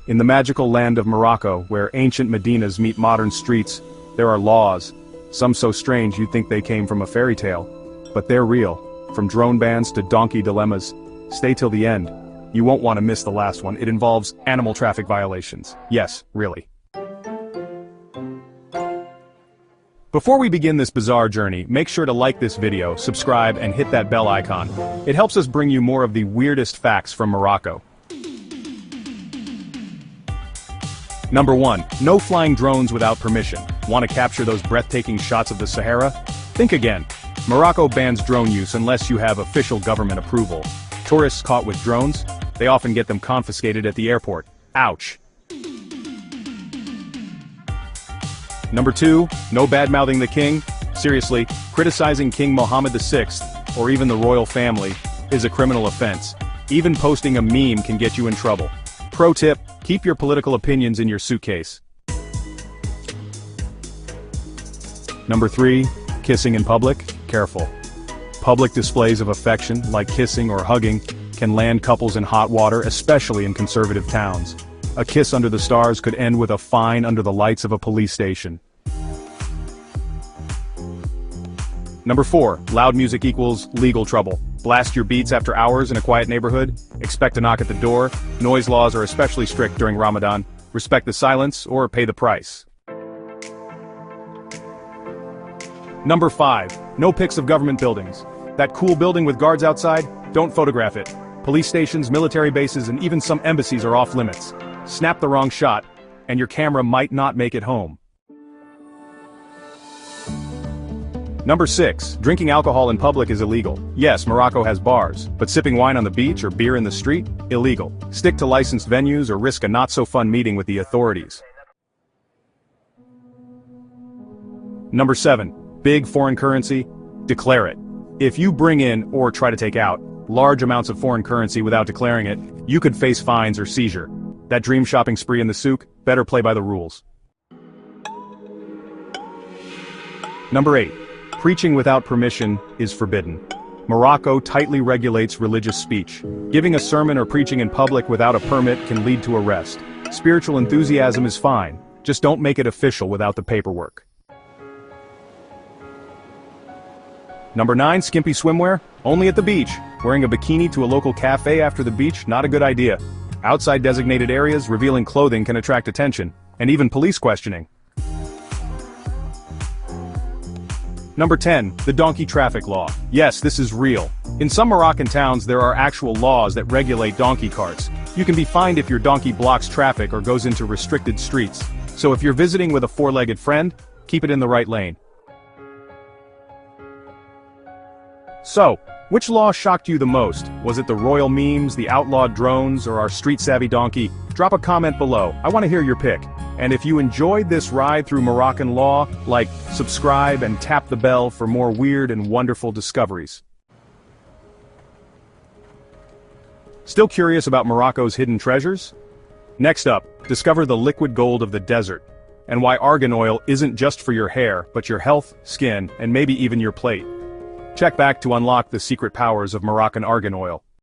In the magical land of Morocco, where ancient Medinas meet modern streets, there are laws. Some so strange you'd think they came from a fairy tale. But they're real. From drone bans to donkey dilemmas. Stay till the end. You won't want to miss the last one. It involves animal traffic violations. Yes, really. Before we begin this bizarre journey, make sure to like this video, subscribe, and hit that bell icon. It helps us bring you more of the weirdest facts from Morocco. Number 1. No flying drones without permission. Want to capture those breathtaking shots of the Sahara? Think again. Morocco bans drone use unless you have official government approval. Tourists caught with drones? They often get them confiscated at the airport. Ouch. Number 2. No bad-mouthing the king. Seriously, criticizing King Mohammed VI, or even the royal family, is a criminal offense. Even posting a meme can get you in trouble. Pro tip, keep your political opinions in your suitcase. Number 3. Kissing in public? Careful. Public displays of affection, like kissing or hugging, can land couples in hot water, especially in conservative towns. A kiss under the stars could end with a fine under the lights of a police station. Number 4. Loud music equals legal trouble. Blast your beats after hours in a quiet neighborhood? Expect a knock at the door. Noise laws are especially strict during Ramadan. Respect the silence or pay the price. Number 5. No pics of government buildings. That cool building with guards outside? Don't photograph it. Police stations, military bases, and even some embassies are off limits. Snap the wrong shot, and your camera might not make it home. Number 6. Drinking alcohol in public is illegal. Yes, Morocco has bars, but sipping wine on the beach or beer in the street? Illegal. Stick to licensed venues or risk a not-so-fun meeting with the authorities. Number 7. Big foreign currency? Declare it. If you bring in, or try to take out, large amounts of foreign currency without declaring it, you could face fines or seizure. That dream shopping spree in the souk? Better play by the rules. Number 8. Preaching without permission is forbidden. Morocco tightly regulates religious speech. Giving a sermon or preaching in public without a permit can lead to arrest. Spiritual enthusiasm is fine, just don't make it official without the paperwork. Number 9. Skimpy swimwear? Only at the beach. Wearing a bikini to a local cafe after the beach? Not a good idea. Outside designated areas, revealing clothing can attract attention, and even police questioning. Number 10. The donkey traffic law. Yes, this is real. In some Moroccan towns there are actual laws that regulate donkey carts. You can be fined if your donkey blocks traffic or goes into restricted streets. So if you're visiting with a four-legged friend, keep it in the right lane. So, which law shocked you the most? Was it the royal memes, the outlawed drones, or our street-savvy donkey? Drop a comment below, I want to hear your pick. And if you enjoyed this ride through Moroccan law, like, subscribe and tap the bell for more weird and wonderful discoveries. Still curious about Morocco's hidden treasures? Next up, discover the liquid gold of the desert, and why argan oil isn't just for your hair, but your health, skin, and maybe even your plate. Check back to unlock the secret powers of Moroccan argan oil.